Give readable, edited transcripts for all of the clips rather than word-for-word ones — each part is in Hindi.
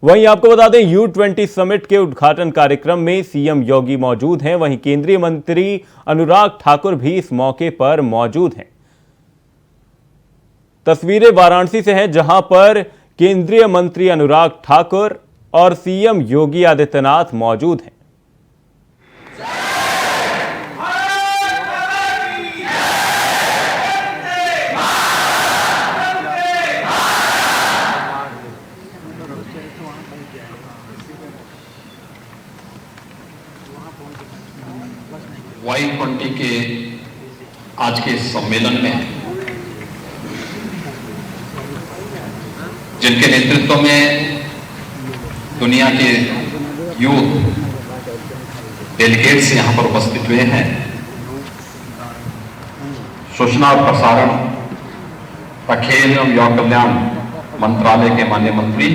वहीं आपको बता दें U20 समिट के उद्घाटन कार्यक्रम में सीएम योगी मौजूद हैं। वहीं केंद्रीय मंत्री अनुराग ठाकुर भी इस मौके पर मौजूद हैं। तस्वीरें वाराणसी से हैं, जहां पर केंद्रीय मंत्री अनुराग ठाकुर और सीएम योगी आदित्यनाथ मौजूद हैं। Y20 के आज के सम्मेलन में जिनके नेतृत्व में दुनिया के यूथ डेलीगेट्स यहां पर उपस्थित हुए हैं, सूचना और प्रसारण तथा खेल एवं युवा कल्याण मंत्रालय के माननीय मंत्री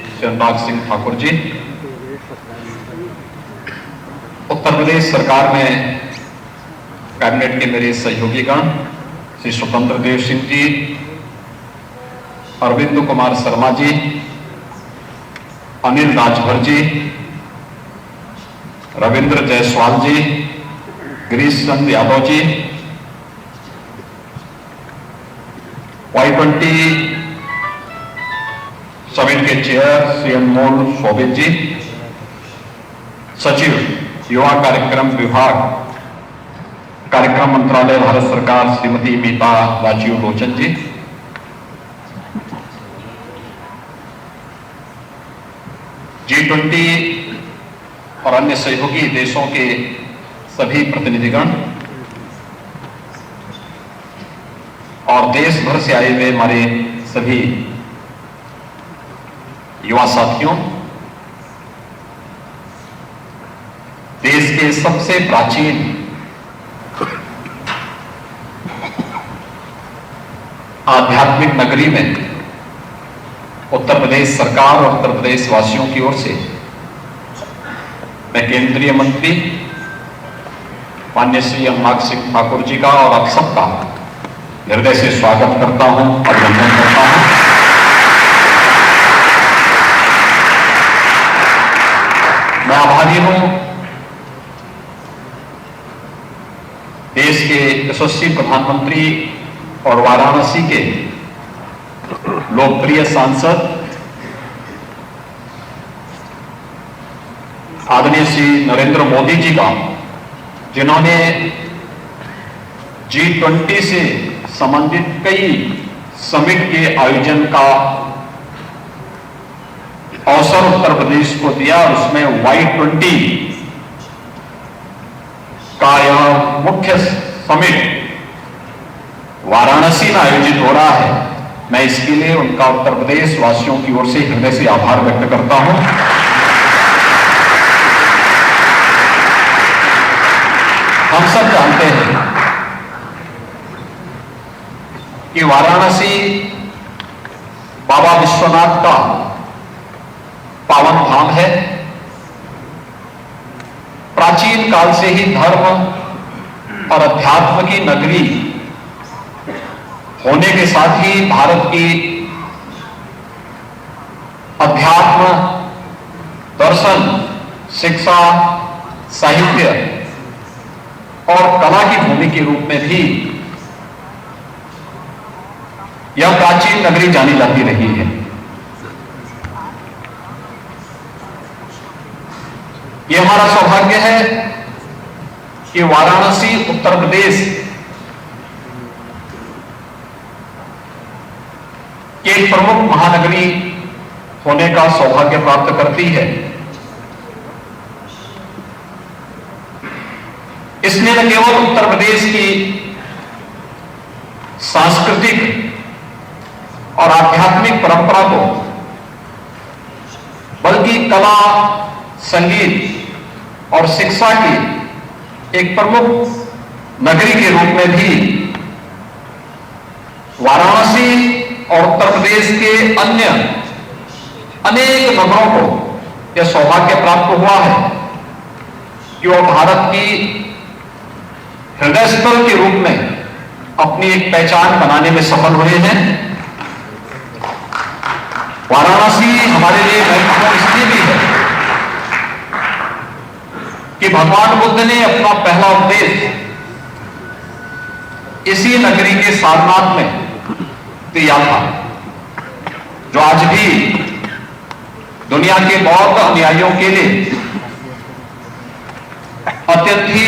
श्री अनुराग सिंह ठाकुर जी, उत्तर प्रदेश सरकार में कैबिनेट के मेरे सहयोगीगण श्री स्वतंत्र देव सिंह जी, अरविंद कुमार शर्मा जी, अनिल राजभर जी, रविंद्र जायसवाल जी, गिरीश चंद्र यादव जी, Y20 समिट के चेयर श्री अनमोल शोभित जी, सचिव युवा कार्यक्रम विभाग कार्यक्रम मंत्रालय भारत सरकार श्रीमती मीता राजीव लोचन जी, G20 और अन्य सहयोगी देशों के सभी प्रतिनिधिगण और देश भर से आए हुए हमारे सभी युवा साथियों, देश के सबसे प्राचीन आध्यात्मिक नगरी में उत्तर प्रदेश सरकार और उत्तर प्रदेश वासियों की ओर से मैं केंद्रीय मंत्री माननीय श्री अनुराग सिंह ठाकुर जी का और आप सबका हृदय से स्वागत करता हूं, अभिनंदन करता हूं। मैं आभारी हूं देश के यशस्वी प्रधानमंत्री और वाराणसी के लोकप्रिय सांसद आदरणीय श्री नरेंद्र मोदी जी का, जिन्होंने G20 से संबंधित कई समिट के आयोजन का अवसर उत्तर प्रदेश को दिया और उसमें Y20 का यह मुख्य समिट वाराणसी में आयोजित हो रहा है। मैं इसके लिए उनका उत्तर प्रदेश वासियों की ओर से हृदय से आभार व्यक्त करता हूं। हम सब जानते हैं कि वाराणसी बाबा विश्वनाथ का पावन धाम है। प्राचीन काल से ही धर्म और अध्यात्म की नगरी होने के साथ ही भारत की अध्यात्म, दर्शन, शिक्षा, साहित्य और कला की भूमि के रूप में भी यह प्राचीन नगरी जानी जाती रही है। यह हमारा सौभाग्य है कि वाराणसी उत्तर प्रदेश की एक प्रमुख महानगरी होने का सौभाग्य प्राप्त करती है। इसने न केवल उत्तर प्रदेश की सांस्कृतिक और आध्यात्मिक परंपरा को, बल्कि कला, संगीत और शिक्षा की एक प्रमुख नगरी के रूप में भी वाराणसी और उत्तर प्रदेश के अन्य अनेक नगरों को यह सौभाग्य प्राप्त हुआ है कि वह भारत की हृदय स्थल के रूप में अपनी एक पहचान बनाने में सफल हुए हैं। वाराणसी हमारे लिए महत्वपूर्ण इसलिए भी है कि भगवान बुद्ध ने अपना पहला उपदेश इसी नगरी के सारनाथ में दिया था, जो आज भी दुनिया के बौद्ध अनुयायियों के लिए अत्यंत ही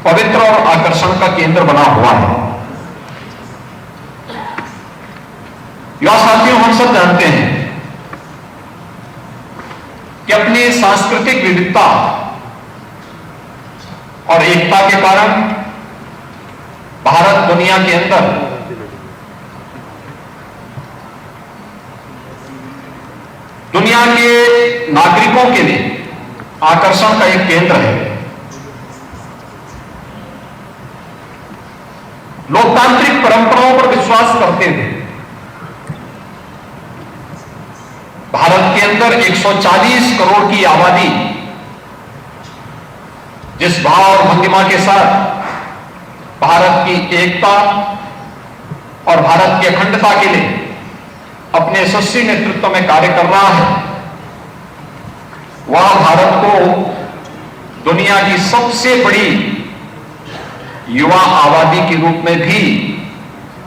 पवित्र और आकर्षण का केंद्र बना हुआ है। युवा साथियों, हम सब जानते हैं कि अपनी सांस्कृतिक विविधता और एकता के कारण भारत दुनिया के अंदर दुनिया के नागरिकों के लिए आकर्षण का एक केंद्र है। लोकतांत्रिक परंपराओं पर विश्वास करते हुए भारत के अंदर 140 करोड़ की आबादी जिस भाव और भंगिमा के साथ भारत की एकता और भारत की अखंडता के लिए अपने यशस्वी नेतृत्व में कार्य कर रहा है, वह भारत को दुनिया की सबसे बड़ी युवा आबादी के रूप में भी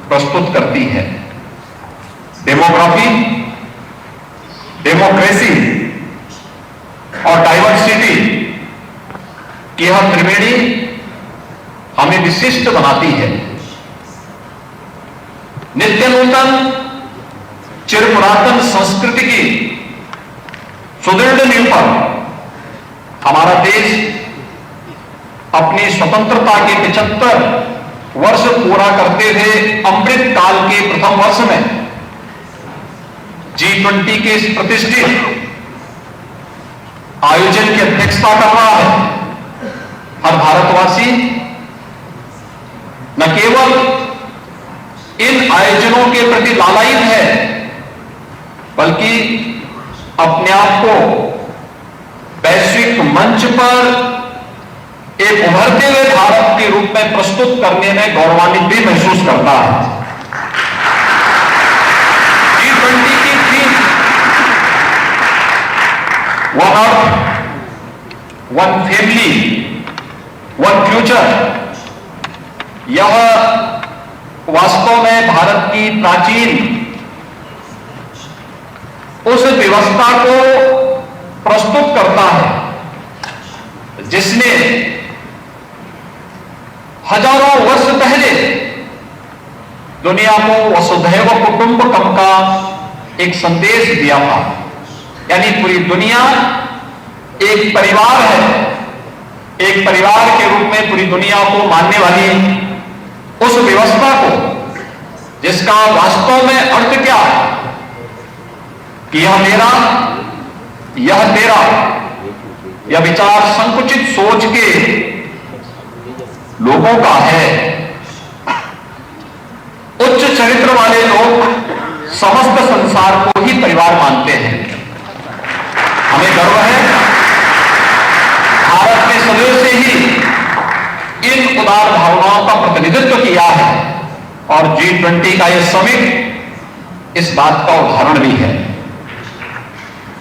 प्रस्तुत करती है। डेमोग्राफी, डेमोक्रेसी और डाइवर्सिटी की यह त्रिवेणी हमें विशिष्ट बनाती है। नित्य नूतन चिर पुरातन संस्कृति की सुदृढ़ नींव पर हमारा देश अपनी स्वतंत्रता के 75 वर्ष पूरा करते हुए अमृत काल के प्रथम वर्ष में G20 के इस प्रतिष्ठित आयोजन की अध्यक्षता कर रहा है। हर भारतवासी न केवल इन आयोजनों के प्रति लालायित है, बल्कि अपने आप को वैश्विक मंच पर एक उभरते हुए भारत के रूप में प्रस्तुत करने में गौरवान्वित भी महसूस करता है। G20 की theme one earth, one family, one future, यह वास्तव में भारत की प्राचीन उस व्यवस्था को प्रस्तुत करता है जिसने हजारों वर्ष पहले दुनिया को वसुधैव कुटुंबकम का एक संदेश दिया था। यानी पूरी दुनिया एक परिवार है, एक परिवार के रूप में पूरी दुनिया को मानने वाली उस व्यवस्था को, जिसका वास्तव में अर्थ क्या है कि यह मेरा, यह तेरा, यह विचार संकुचित सोच के लोगों का है। उच्च चरित्र वाले लोग समस्त संसार को ही परिवार मानते हैं। हमें गर्व है, भारत ने सदैव से ही इन उदार भावनाओं का प्रतिनिधित्व किया है और G20 का यह समिट इस बात का उदाहरण भी है।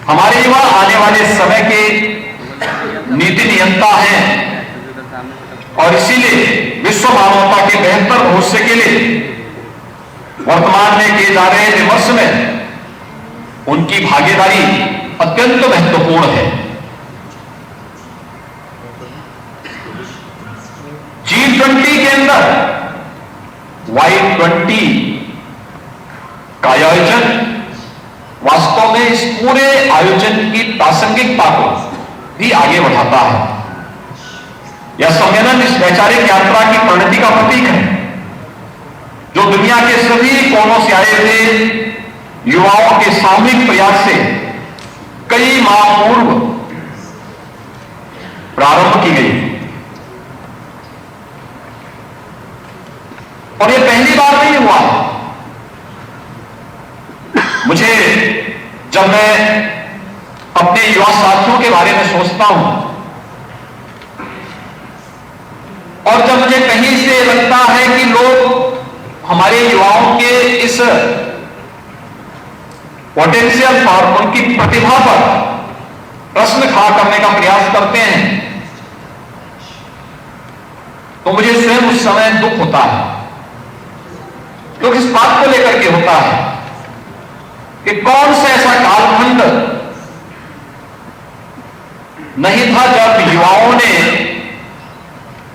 हमारे युवा आने वाले समय के नीति नियंता हैं और इसीलिए विश्व मानवता के बेहतर भविष्य के लिए वर्तमान में किए जा रहे विमर्श में उनकी भागीदारी अत्यंत महत्वपूर्ण है। G20 के अंदर Y20 का आयोजन वास्तव में इस पूरे आयोजन की प्रासंगिकता को भी आगे बढ़ाता है। यह सम्मेलन इस वैचारिक यात्रा की परिणति का प्रतीक है, जो दुनिया के सभी कोनों से आए हुए युवाओं के सामूहिक प्रयास से कई माह पूर्व प्रारंभ की गई और यह पहली बार नहीं हुआ। मुझे जब मैं अपने युवा साथियों के बारे में सोचता हूं और जब मुझे कहीं से लगता है कि लोग हमारे युवाओं के इस पोटेंशियल पर, उनकी प्रतिभा पर प्रश्न खड़ा करने का प्रयास करते हैं, तो मुझे स्वयं उस समय दुख होता है। दुख इस बात को लेकर के होता है कि कौन सा ऐसा कालखंड नहीं था जब युवाओं ने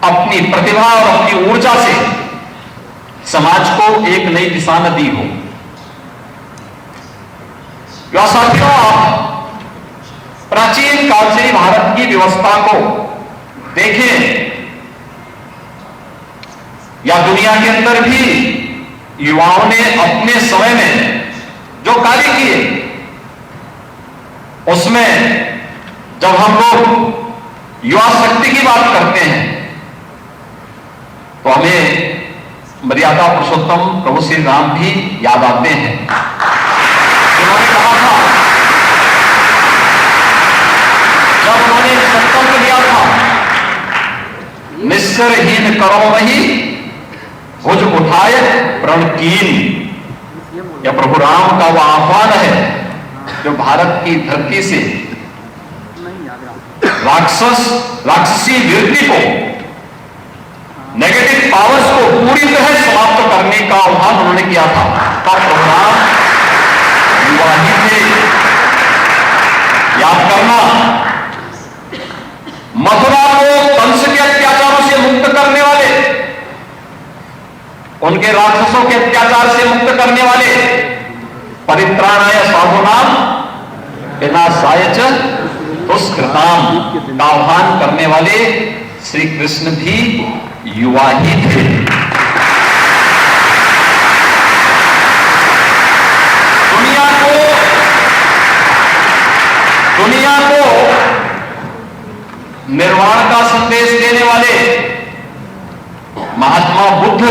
अपनी प्रतिभा और अपनी ऊर्जा से समाज को एक नई दिशा न दी हो। या साथियों, आप प्राचीन काल से भारत की व्यवस्था को देखें या दुनिया के अंदर भी युवाओं ने अपने समय में जो कार्य किए, उसमें जब हम लोग युवा शक्ति की बात करते हैं तो हमें मर्यादा पुरुषोत्तम प्रभु श्री राम भी याद आते हैं। उन्होंने कहा था, जब उन्होंने संकल्प लिया था, निस्सरहीन करो वही भुज उठाए प्रणकीन, यह प्रभु राम का वह आह्वान है जो भारत की धरती से राक्षसी वृत्ति को, नेगेटिव पावर्स को पूरी तरह समाप्त करने का आह्वान उन्होंने किया था। तब प्रभु राम युवा ही थे। याद करना, मथुरा को कंस के अत्याचारों से मुक्त करने वाले, उनके राक्षसों के अत्याचार से मुक्त करने वाले, परित्राणाय साधूनाम विनाशाय च दुष्कृताम का आह्वान करने वाले श्री कृष्ण भी युवा ही थे। दुनिया को निर्वाण का संदेश देने वाले महात्मा बुद्ध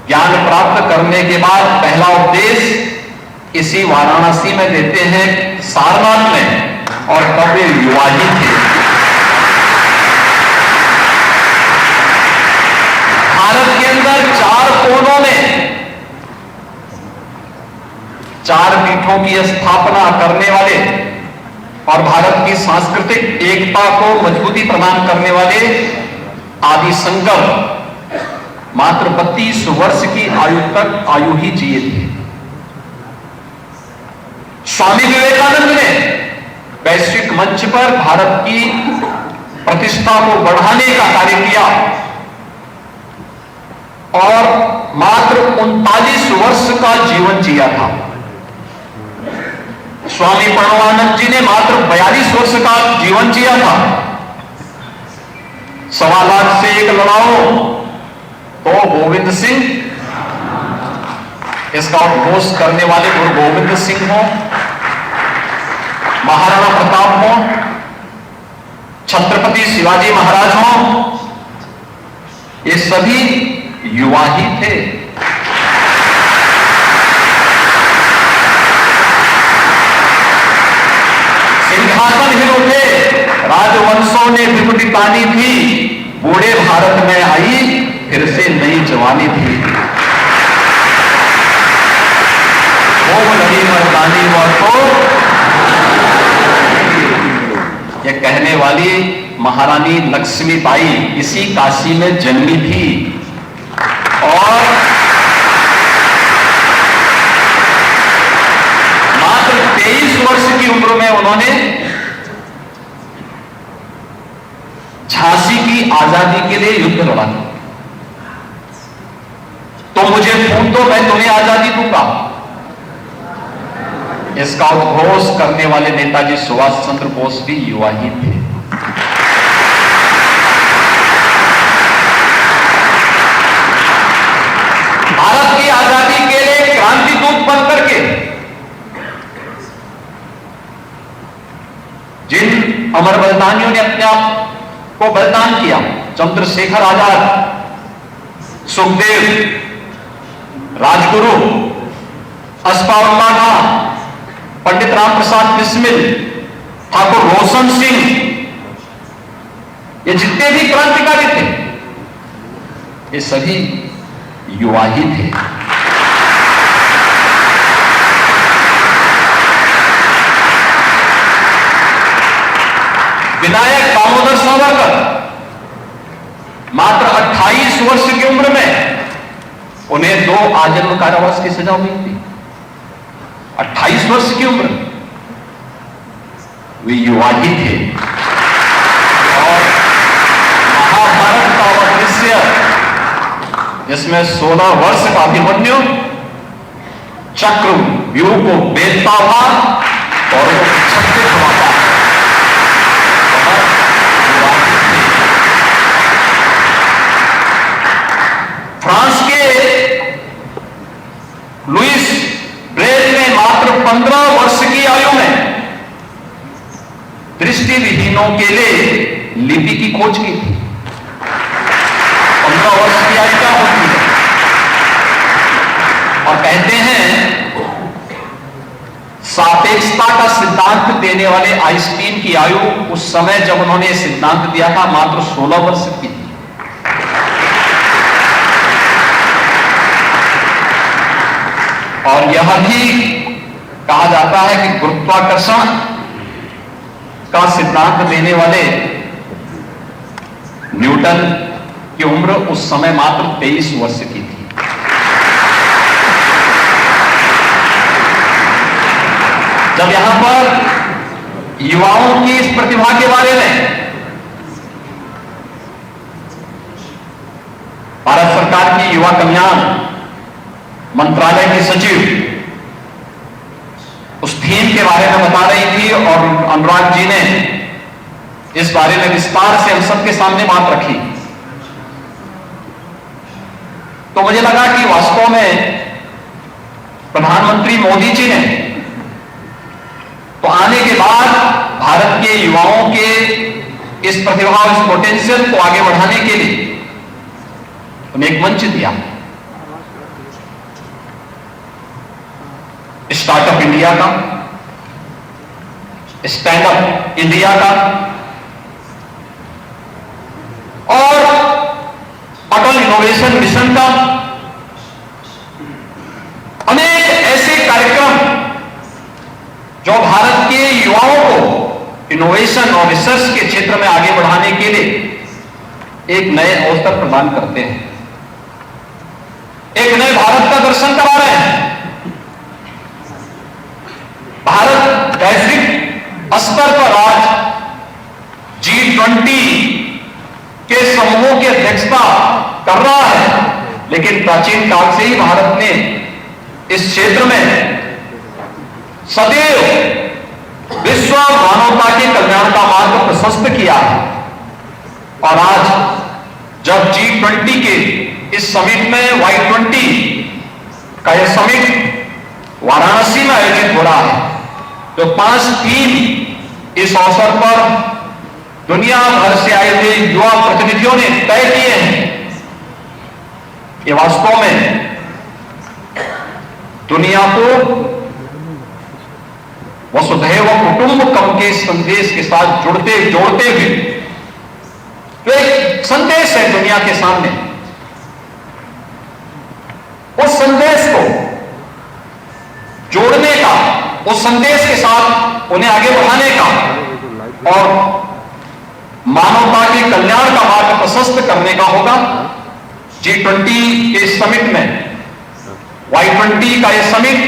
ज्ञान प्राप्त करने के बाद पहला उपदेश इसी वाराणसी में देते हैं, सारनाथ में, और तब वे युवा ही थे। भारत के अंदर 4 कोनों में 4 पीठों की स्थापना करने वाले और भारत की सांस्कृतिक एकता को मजबूती प्रदान करने वाले आदि संकल्प मात्र 32 वर्ष की आयु ही जिए थे। स्वामी विवेकानंद ने वैश्विक मंच पर भारत की प्रतिष्ठा को बढ़ाने का कार्य किया और मात्र 39 वर्ष का जीवन जिया था। स्वामी प्रणवानंद जी ने मात्र 42 वर्ष का जीवन जिया था। 1.25 लाख से एक लड़ाओ तो गोविंद सिंह, इसका उद्घोष करने वाले गुरु गोविंद सिंह हो, महाराणा प्रताप हो, छत्रपति शिवाजी महाराज हो, ये सभी युवा ही थे। सिंहासन हिल उठे, राजवंशों ने विभूति तानी थी, बूढ़े भारत में आई फिर से नई जवानी थी। वो लड़ी मर्दानी तो ये कहने वाली महारानी लक्ष्मीबाई इसी काशी में जन्मी थी और मात्र 23 वर्ष की उम्र में उन्होंने झांसी की आजादी के लिए युद्ध लड़ा। तो मुझे खून दो, मैं तुम्हें आजादी दूंगा। इसका उद्घोष करने वाले नेताजी सुभाष चंद्र बोस भी युवा ही थे। भारत की आजादी के लिए क्रांति दूत बनकर के जिन अमर बलिदानियों ने अपने आप को बलिदान किया, चंद्रशेखर आजाद, सुखदेव, राजगुरु, अशफाकुल्लाह खां, पंडित राम प्रसाद बिस्मिल, ठाकुर रोशन सिंह, ये जितने भी क्रांतिकारी थे ये सभी युवा ही थे। विनायक दामोदर सावरकर मात्र 28 वर्ष की उम्र में उन्हें 2 आजीवन कारावास की सजा हुई थी। 28 वर्ष की उम्र, वे युवा ही थे। और महाभारत का वह दृश्य जिसमें 16 वर्ष का अभिमन्यु चक्र व्यूह को बेचता हुआ और वो छक्के छुड़ाता है। फ्रांस के लुइस ब्रेल ने मात्र 15 वर्ष की आयु में दृष्टिविहीनों के लिए लिपि की खोज की थी। 15 वर्ष की आयु क्या होती है? और कहते हैं सापेक्षता का सिद्धांत देने वाले आइंस्टीन की आयु उस समय जब उन्होंने सिद्धांत दिया था मात्र 16 वर्ष की थी। और यह भी कहा जाता है कि गुरुत्वाकर्षण का सिद्धांत देने वाले न्यूटन की उम्र उस समय मात्र 23 वर्ष की थी। जब यहां पर युवाओं की इस प्रतिभा के बारे में भारत सरकार की युवा कल्याण मंत्रालय की सचिव उस थीम के बारे में बता रही थी और अनुराग जी ने इस बारे में विस्तार से हम सबके सामने बात रखी, तो मुझे लगा कि वास्तव में प्रधानमंत्री मोदी जी ने तो आने के बाद भारत के युवाओं के इस प्रतिभा और इस पोटेंशियल को आगे बढ़ाने के लिए उन्हें एक मंच दिया। स्टार्टअप इंडिया का, स्टैंड अप इंडिया का और अटल इनोवेशन मिशन का, अनेक ऐसे कार्यक्रम जो भारत के युवाओं को इनोवेशन और रिसर्च के क्षेत्र में आगे बढ़ाने के लिए एक नए अवसर प्रदान करते हैं, एक नए भारत का दर्शन करा रहे हैं। भारत वैश्विक स्तर पर आज G20 के समूहों की अध्यक्षता कर रहा है, लेकिन प्राचीन काल से ही भारत ने इस क्षेत्र में सदैव विश्व मानवता के कल्याण का मार्ग प्रशस्त किया है। और आज जब G20 के इस समिट में Y20 का यह समिट वाराणसी में आयोजित हो रहा है, तो 5 थीम इस अवसर पर दुनिया भर से आए हुए युवा प्रतिनिधियों ने तय किए हैं। ये वास्तव में दुनिया को वसुधैव कुटुंबकम के संदेश के साथ जोड़ते हुए तो एक संदेश है दुनिया के सामने। उस संदेश को जोड़ने का, उस संदेश के साथ उन्हें आगे बढ़ाने का और मानवता के कल्याण का मार्ग प्रशस्त करने का होगा। G20 के समिट में Y20 का यह समिट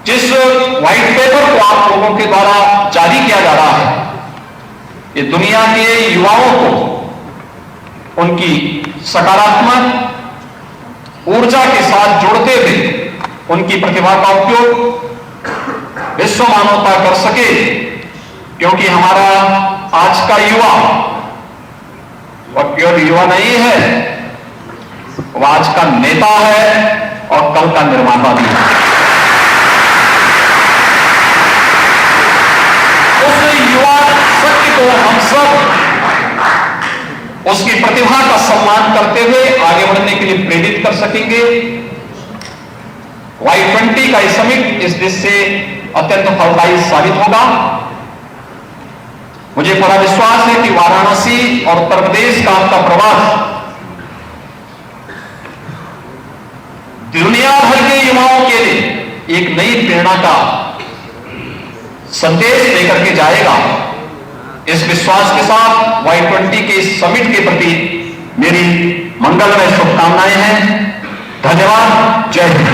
जिस व्हाइट पेपर को आप लोगों के द्वारा जारी किया जा रहा है, ये दुनिया के युवाओं को उनकी सकारात्मक ऊर्जा के साथ जोड़ते हुए उनकी प्रतिभा का उपयोग विश्व मानवता कर सके, क्योंकि हमारा आज का युवा वह केवल युवा नहीं है, वह आज का नेता है और कल का निर्माता भी है। उस युवा शक्ति को हम सब उसकी प्रतिभा का सम्मान करते हुए आगे बढ़ने के लिए प्रेरित कर सकेंगे। Y20 का यह समिट इस देश से अत्यंत फलदायी साबित होगा। मुझे पूरा विश्वास है कि वाराणसी और उत्तर प्रदेश का आपका प्रवास दुनिया भर के युवाओं के लिए एक नई प्रेरणा का संदेश लेकर के जाएगा। इस विश्वास के साथ Y20 के इस समिट के प्रति मेरी मंगलमय शुभकामनाएं हैं। धन्यवाद। जय हिंद।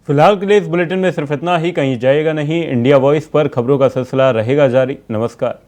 फिलहाल के लिए इस बुलेटिन में सिर्फ इतना ही। कहीं जाएगा नहीं। इंडिया वॉइस पर खबरों का सिलसिला रहेगा जारी। नमस्कार।